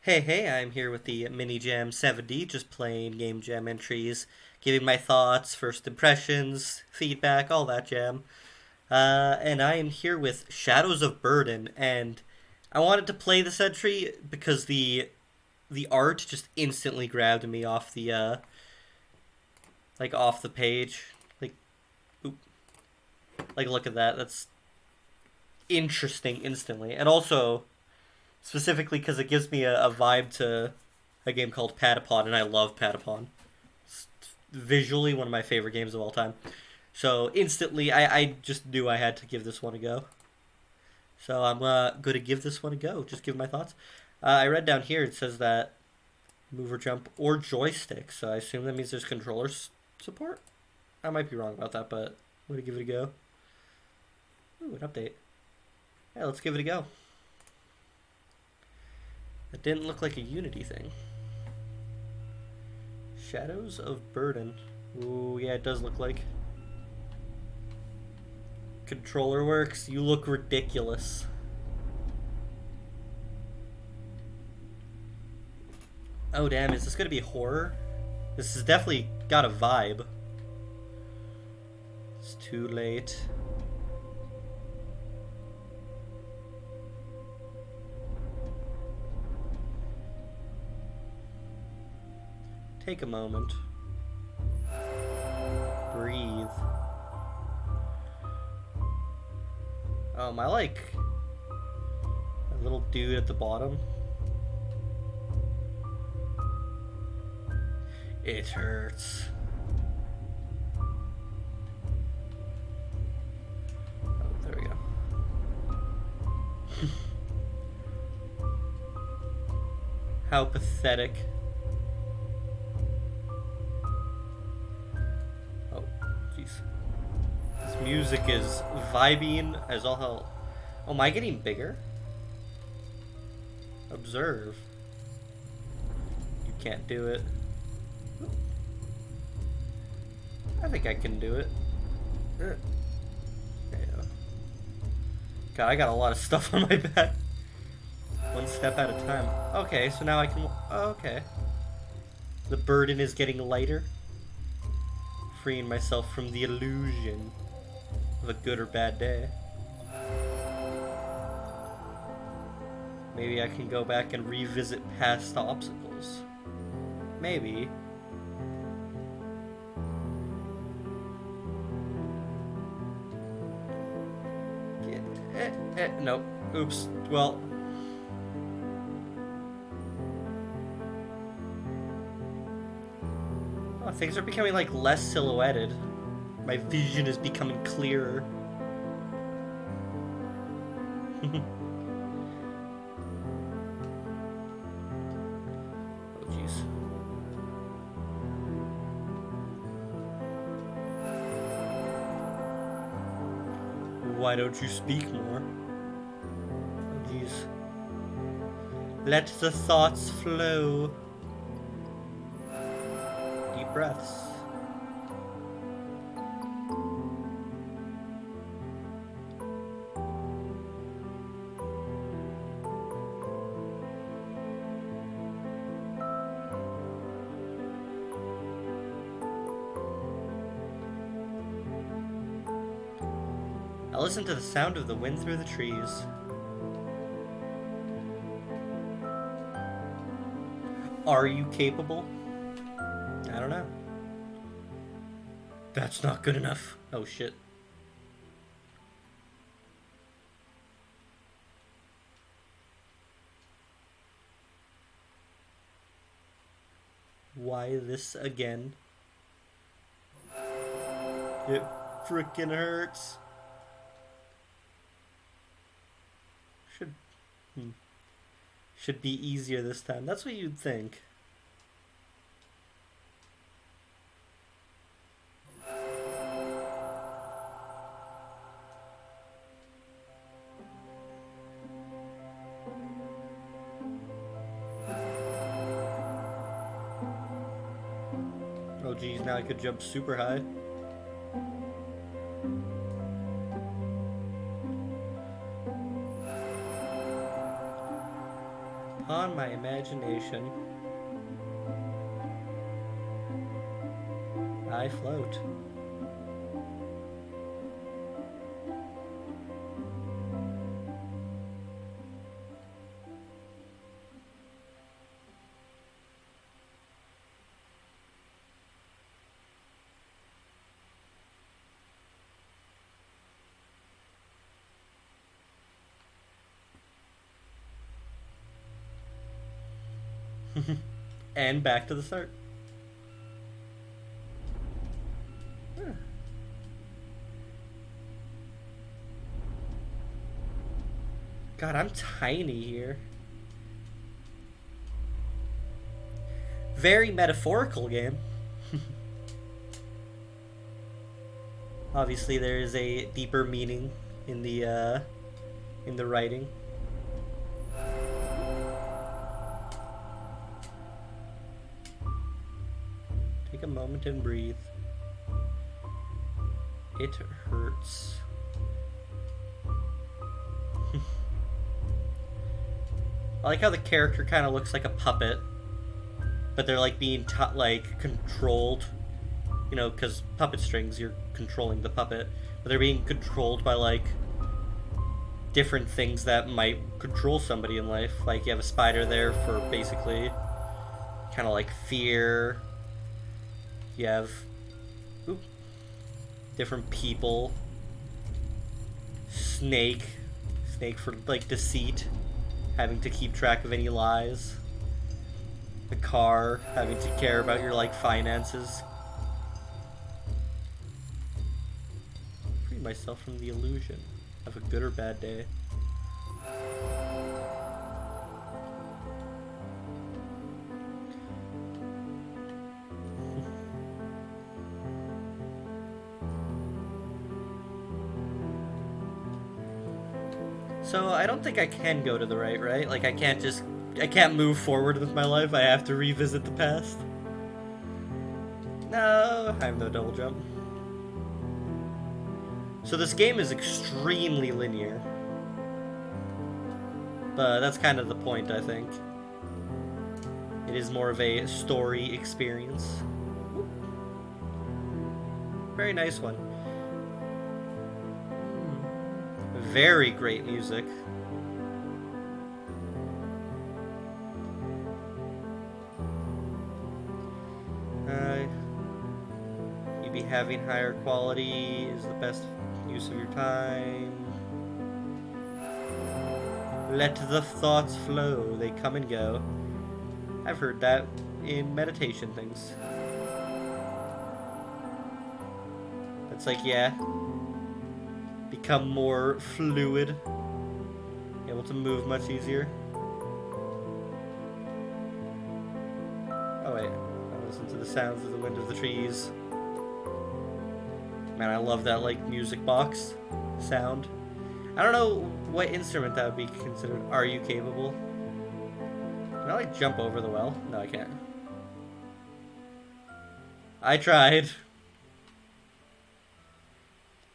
Hey, I'm here with the Mini Jam 70, just playing Game Jam entries, giving my thoughts, first impressions, feedback, all that jam. And I am here with Shadows of Burden, and I wanted to play this entry because the art just instantly grabbed me off the off the page. Like oop, like look at that. That's interesting instantly. And also specifically because it gives me a vibe to a game called Patapon, and I love Patapon. It's visually one of my favorite games of all time. So instantly, I just knew I had to give this one a go. So I'm going to give this one a go. Just give my thoughts. I read down here it says that move or jump or joystick. So I assume that means there's support. I might be wrong about that, but I'm going to give it a go. Ooh, an update. Yeah, let's give it a go. It didn't look like a Unity thing. Shadows of Burden. Ooh, yeah, it does look like. Controller works. You look ridiculous. Oh, damn, is this gonna be horror? This has definitely got a vibe. It's too late. Take a moment. Breathe. I like a little dude at the bottom. It hurts. Oh, there we go. How pathetic. Oh, jeez. This music is vibing as all hell. Oh, am I getting bigger? Observe. You can't do it. I think I can do it. There you go. God, I got a lot of stuff on my back. One step at a time. Okay, so now I can... Oh, okay. The burden is getting lighter. Freeing myself from the illusion of a good or bad day. Maybe I can go back and revisit past obstacles. Maybe. Nope. Oops. Well. Oh, things are becoming like less silhouetted. My vision is becoming clearer. Oh jeez. Why don't you speak more? Oh jeez. Let the thoughts flow. Deep breaths. I listen to the sound of the wind through the trees. Are you capable? I don't know. That's not good enough. Oh shit. Why this again? It frickin' hurts. Should should be easier this time. That's what you'd think. Oh geez, now I could jump super high. Upon my imagination, I float. And back to the start. Huh. God, I'm tiny here. Very metaphorical game. Obviously, there is a deeper meaning in the writing. Take a moment and breathe. It hurts. I like how the character kind of looks like a puppet, but they're like being like controlled, you know, because puppet strings, you're controlling the puppet, but they're being controlled by like different things that might control somebody in life. Like you have a spider there for basically kind of like fear. You have different people. Snake for like deceit, having to keep track of any lies. The car, having to care about your like finances. Free myself from the illusion of a good or bad day. So I don't think I can go to the right? Like I can't move forward with my life. I have to revisit the past. No, I have no double jump. So this game is extremely linear. But that's kind of the point, I think. It is more of a story experience. Very nice one. Very great music. You'd be having higher quality is the best use of your time. Let the thoughts flow, they come and go. I've heard that in meditation things. It's like, yeah, become more fluid, able to move much easier. Oh wait, I listen to the sounds of the wind of the trees. Man, I love that like music box sound. I don't know what instrument that would be considered. Are you capable? Can I like jump over the well? No, I can't. I tried.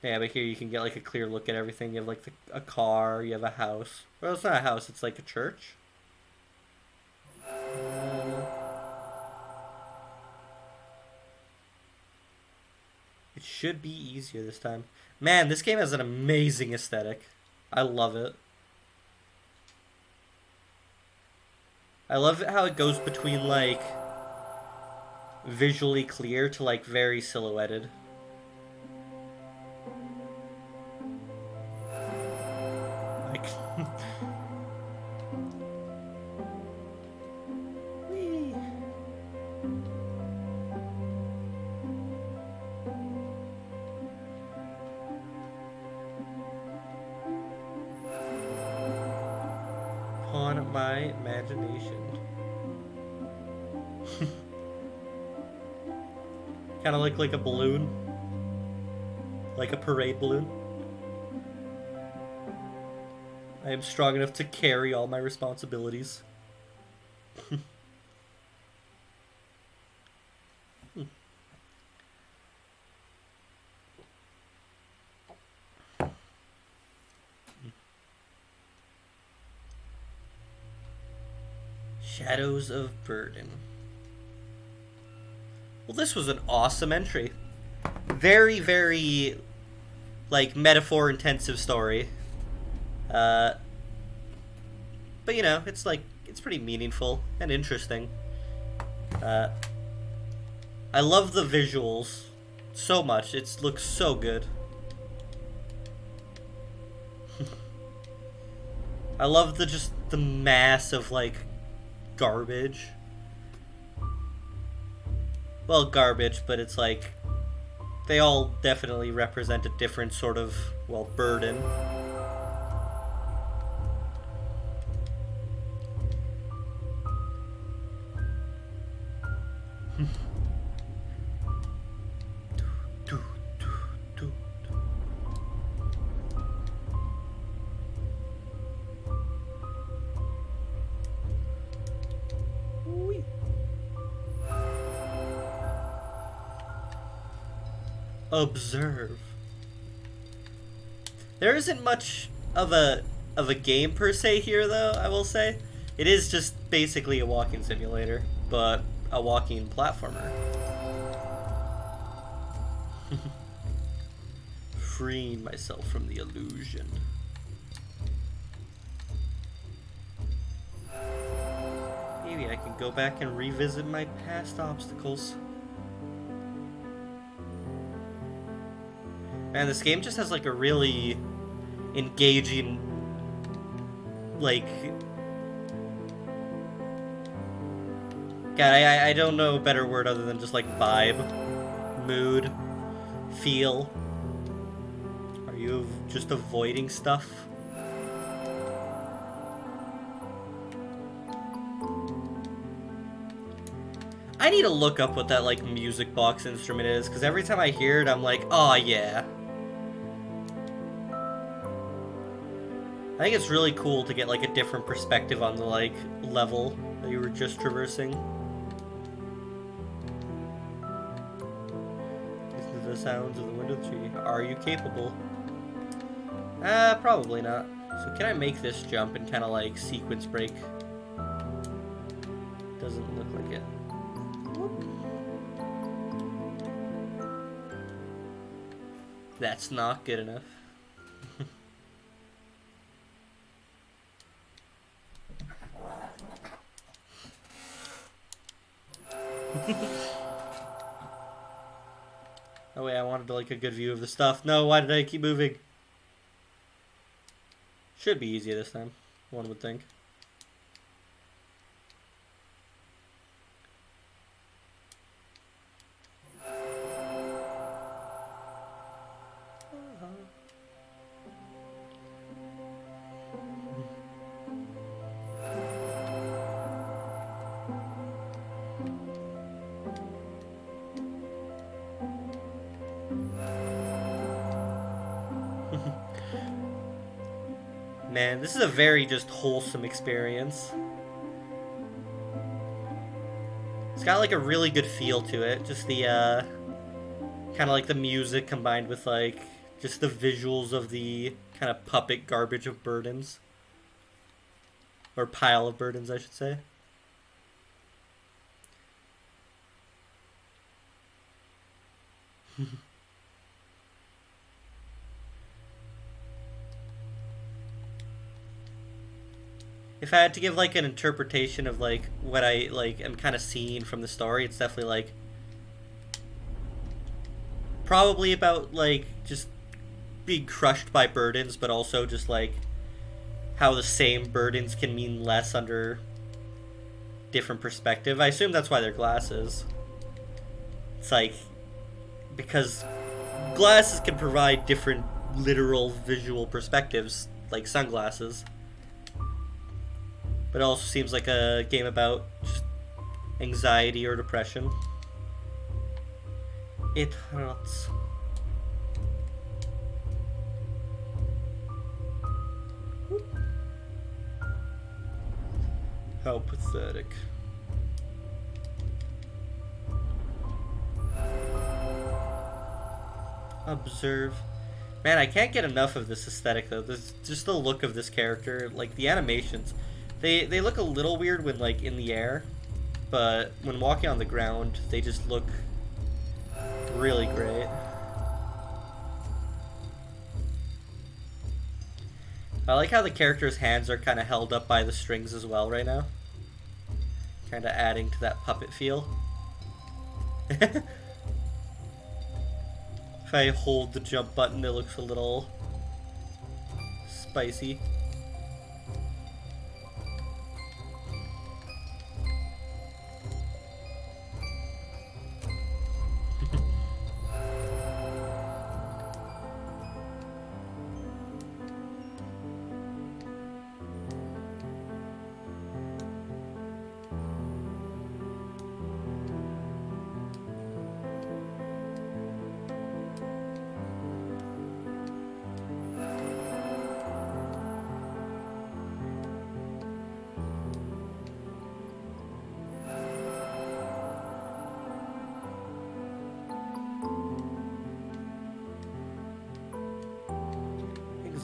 Yeah, but here you can get like a clear look at everything. You have like a car, you have a house. Well, it's not a house, it's like a church. It should be easier this time. Man, this game has an amazing aesthetic. I love it. I love how it goes between like visually clear to like very silhouetted. Like on my imagination. Kind of like a balloon. Like a parade balloon. I am strong enough to carry all my responsibilities. Shadows of Burden. Well, this was an awesome entry. Very, very, like, metaphor-intensive story. But, you know, it's, like, it's pretty meaningful and interesting. I love the visuals so much. It looks so good. I love the mass of, like, garbage. Well, garbage, but it's like they all definitely represent a different sort of, well, burden. Observe. There isn't much of a game per se here, though. I will say it is just basically a walking simulator, but a walking platformer. Freeing myself from the illusion. Maybe I can go back and revisit my past obstacles. Man, this game just has like a really engaging, like, God, I don't know a better word other than just like vibe, mood, feel. Are you just avoiding stuff? I need to look up what that like music box instrument is, because every time I hear it, I'm like, oh yeah. I think it's really cool to get like a different perspective on the like level that you were just traversing. Listen to the sounds of the wind of the tree. Are you capable? Probably not. So can I make this jump and kind of like sequence break? Doesn't look like it. Whoop. That's not good enough. Oh wait, I wanted like a good view of the stuff. No, why did I keep moving? Should be easier this time, one would think. Man, this is a very just wholesome experience. It's got like a really good feel to it. Just the kind of like the music combined with like just the visuals of the kind of puppet garbage of burdens. Or pile of burdens, I should say. If I had to give like an interpretation of like what I like am kind of seeing from the story, it's definitely like probably about like just being crushed by burdens, but also just like how the same burdens can mean less under different perspective. I assume that's why they're glasses. It's like because glasses can provide different literal visual perspectives, like sunglasses. But it also seems like a game about just anxiety or depression. It hurts. How pathetic. Observe. Man, I can't get enough of this aesthetic though. This just the look of this character, like the animations. They look a little weird when like in the air, but when walking on the ground, they just look really great. I like how the character's hands are kind of held up by the strings as well right now. Kind of adding to that puppet feel. If I hold the jump button, it looks a little spicy.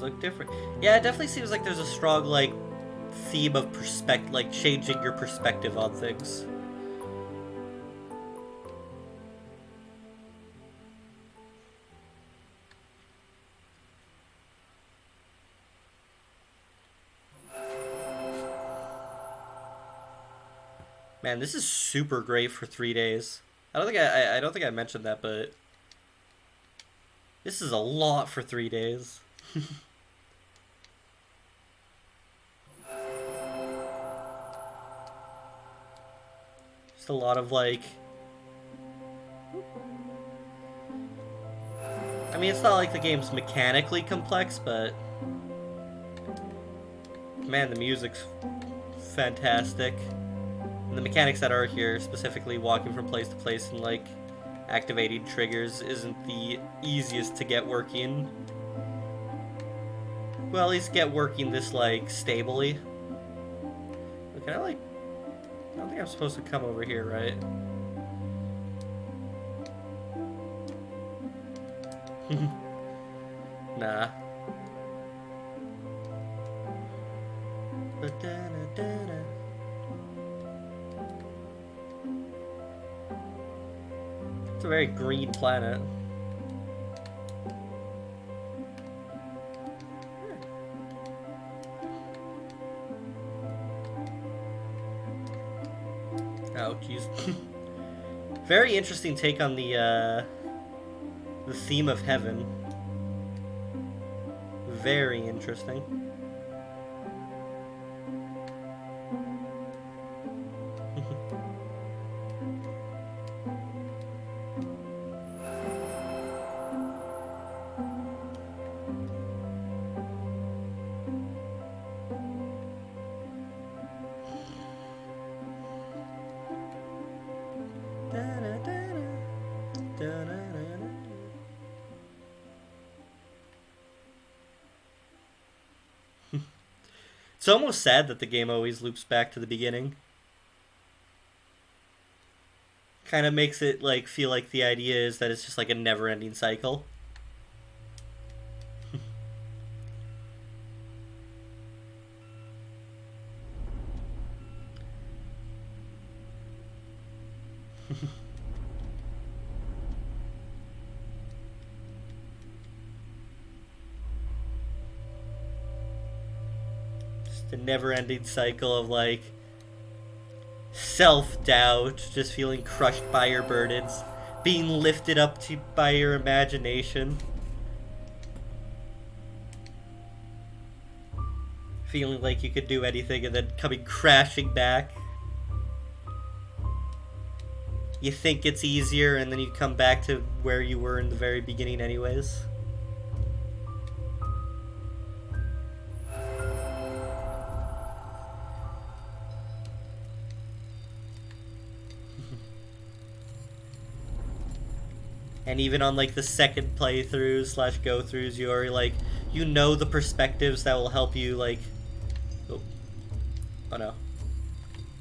Look different. Yeah, it definitely seems like there's a strong like theme of perspective, like changing your perspective on things. Man, this is super great for 3 days. I don't think I mentioned that, but this is a lot for 3 days. Just a lot of like, I mean, it's not like the game's mechanically complex, but man, the music's fantastic. And the mechanics that are here, specifically walking from place to place and like activating triggers, isn't the easiest to get working. Well, at least get working this like stably. But can I like, I don't think I'm supposed to come over here, right? Nah. It's a very green planet. Oh, jeez. Very interesting take on the theme of heaven. Very interesting. It's almost sad that the game always loops back to the beginning. Kind of makes it like feel like the idea is that it's just like a never-ending cycle. The never-ending cycle of like self-doubt, just feeling crushed by your burdens, being lifted up to by your imagination, feeling like you could do anything and then coming crashing back. You think it's easier and then you come back to where you were in the very beginning anyways. And even on like the second playthroughs slash go throughs, you already like, you know the perspectives that will help you like, oh no,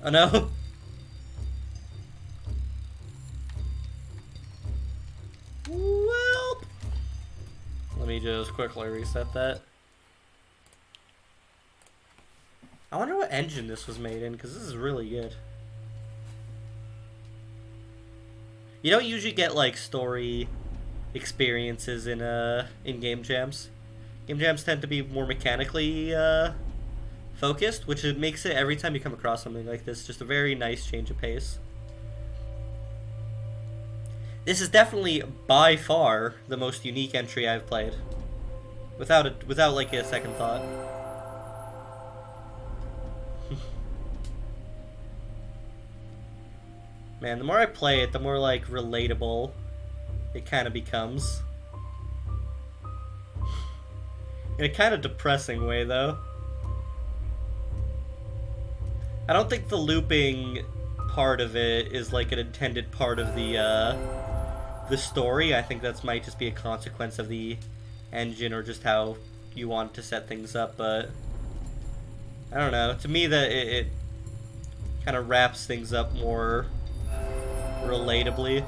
oh no. Well, let me just quickly reset that. I wonder what engine this was made in, because this is really good. You don't usually get, like, story experiences in game jams. Game jams tend to be more mechanically focused, which makes it, every time you come across something like this, just a very nice change of pace. This is definitely, by far, the most unique entry I've played. Without like, a second thought. Man, the more I play it, the more, like, relatable it kind of becomes. In a kind of depressing way, though. I don't think the looping part of it is, like, an intended part of the story. I think that might just be a consequence of the engine or just how you want to set things up, but I don't know. To me, that it kind of wraps things up more relatably,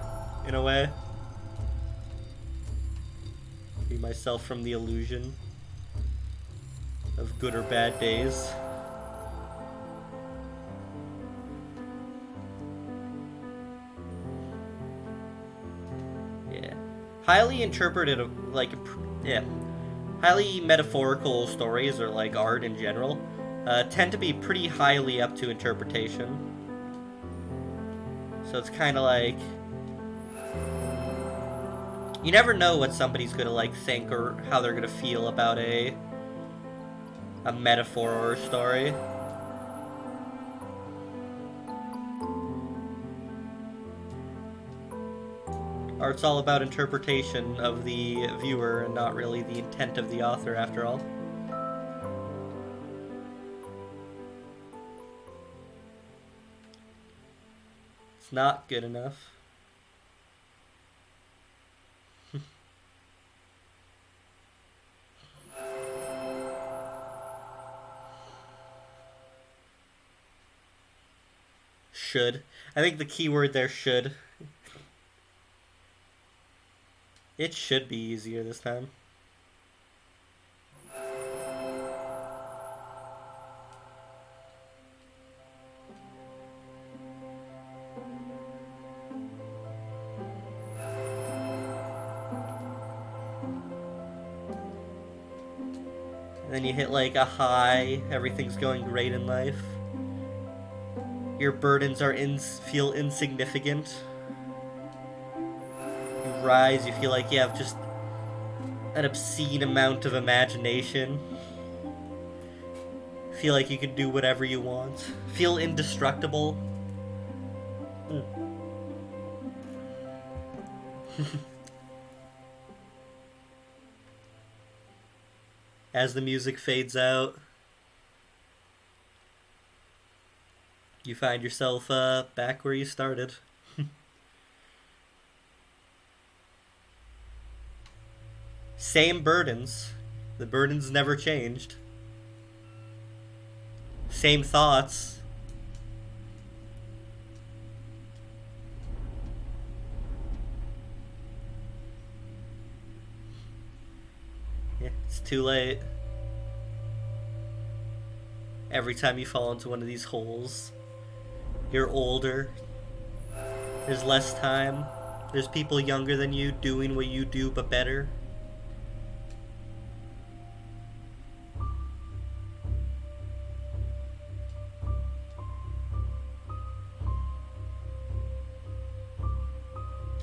in a way. Free myself from the illusion of good or bad days. Yeah. Highly interpreted, like, yeah. Highly metaphorical stories, or like art in general, tend to be pretty highly up to interpretation. So it's kind of like, you never know what somebody's gonna, like, think or how they're gonna feel about a metaphor or a story. Art's all about interpretation of the viewer and not really the intent of the author, after all. It's not good enough. Should. I think the key word there, should. It should be easier this time. And then you hit, like, a high, everything's going great in life. Your burdens feel insignificant. You rise, you feel like you have just an obscene amount of imagination. Feel like you can do whatever you want. Feel indestructible. As the music fades out, you find yourself back where you started. Same burdens. The burdens never changed. Same thoughts. Yeah, it's too late. Every time you fall into one of these holes, you're older. There's less time. There's people younger than you doing what you do, but better.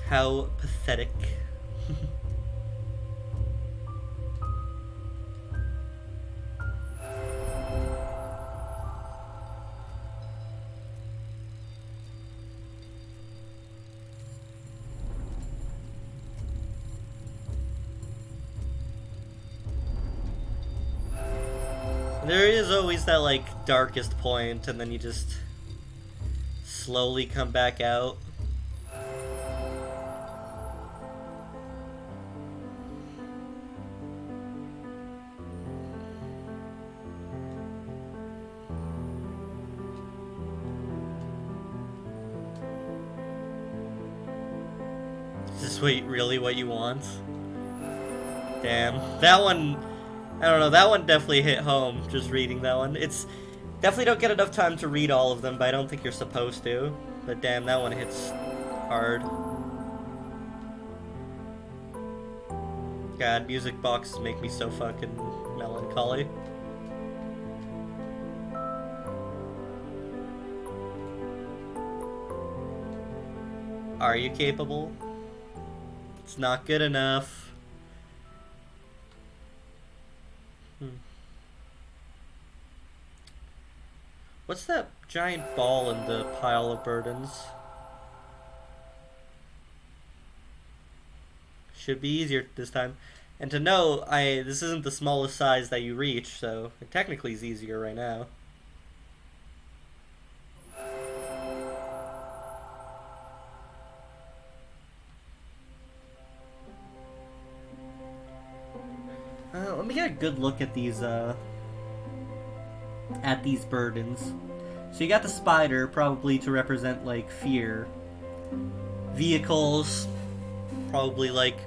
How pathetic. There is always that, like, darkest point, and then you just slowly come back out. Is this really what you want? Damn. That one, I don't know, that one definitely hit home, just reading that one. Definitely don't get enough time to read all of them, but I don't think you're supposed to. But damn, that one hits hard. God, music boxes make me so fucking melancholy. Are you capable? It's not good enough. What's that giant ball in the pile of burdens? Should be easier this time. And to know, this isn't the smallest size that you reach, so it technically is easier right now. Let me get a good look at these burdens. So you got the spider, probably to represent like fear. Vehicles, probably like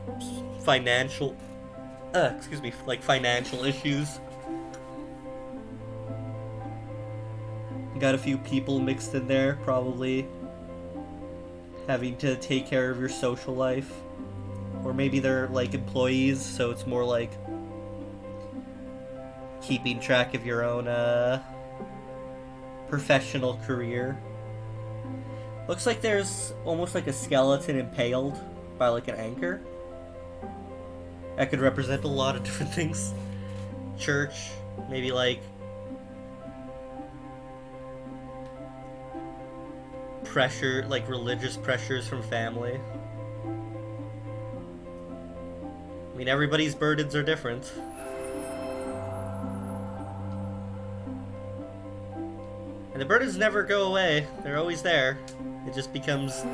financial financial issues. Got a few people mixed in there, probably having to take care of your social life. Or maybe they're like employees, so it's more like keeping track of your own professional career. Looks like there's almost like a skeleton impaled by like an anchor. That could represent a lot of different things. Church, maybe like pressure, like religious pressures from family. I mean, everybody's burdens are different. And the burdens never go away. They're always there. It just becomes...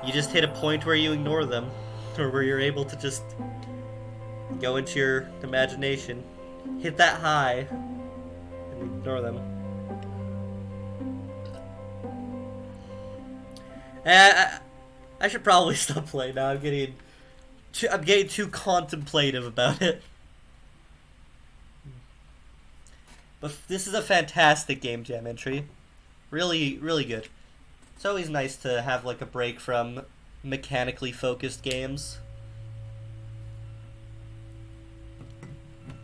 You just hit a point where you ignore them. Or where you're able to just go into your imagination. Hit that high. And ignore them. I should probably stop playing now. I'm getting too contemplative about it. But this is a fantastic Game Jam entry. Really, really good. It's always nice to have like a break from mechanically focused games.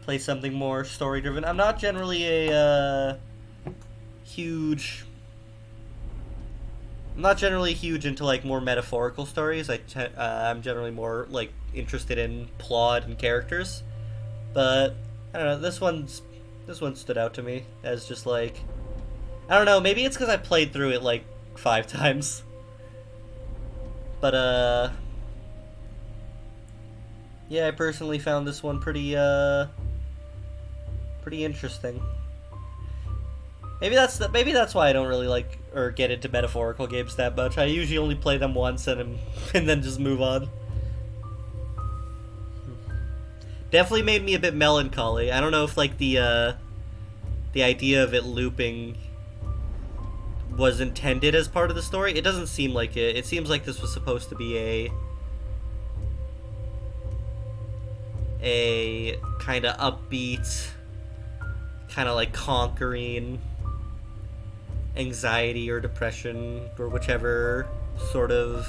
Play something more story driven. I'm not generally a huge into like more metaphorical stories. I'm generally more like interested in plot and characters. But I don't know, this one stood out to me as just like, I don't know, maybe it's because I played through it like 5 times. But yeah, I personally found this one pretty interesting. Maybe that's why I don't really like or get into metaphorical games that much. I usually only play them once and then just move on. Definitely made me a bit melancholy. I don't know if like the idea of it looping was intended as part of the story. It doesn't seem like it. It seems like this was supposed to be a kind of upbeat, kind of like conquering anxiety or depression or whichever sort of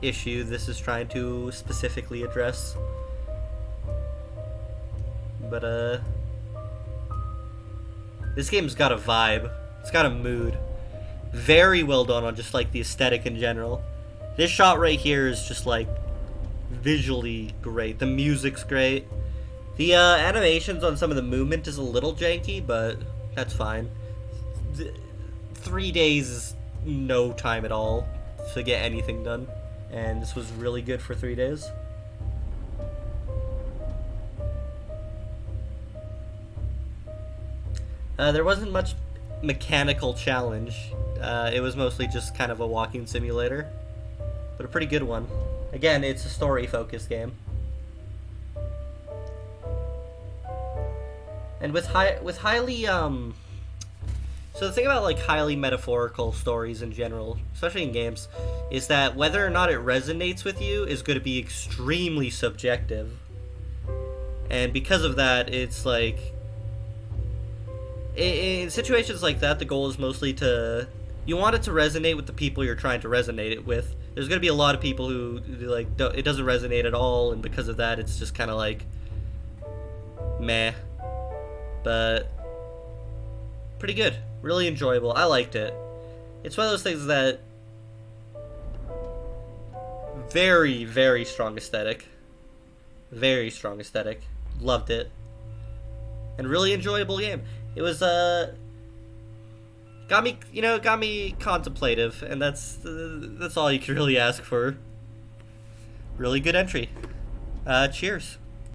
issue this is trying to specifically address. But this game's got a vibe. It's got a mood. Very well done on just like the aesthetic in general. This shot right here is just like visually great. The music's great. The animations on some of the movement is a little janky, but that's fine. 3 days is no time at all to get anything done, and this was really good for 3 days. There wasn't much mechanical challenge. It was mostly just kind of a walking simulator, but a pretty good one. Again, it's a story-focused game. And with highly so the thing about like highly metaphorical stories in general, especially in games, is that whether or not it resonates with you is going to be extremely subjective. And because of that, it's like In situations like that, the goal is mostly to you want it to resonate with the people you're trying to resonate it with. There's gonna be a lot of people who like it doesn't resonate at all, and because of that, it's just kind of like meh. But pretty good, really enjoyable. I liked it. It's one of those things that very, very strong aesthetic, very strong aesthetic. Loved it, and really enjoyable game. It was got me contemplative, and that's all you can really ask for. Really good entry. Cheers.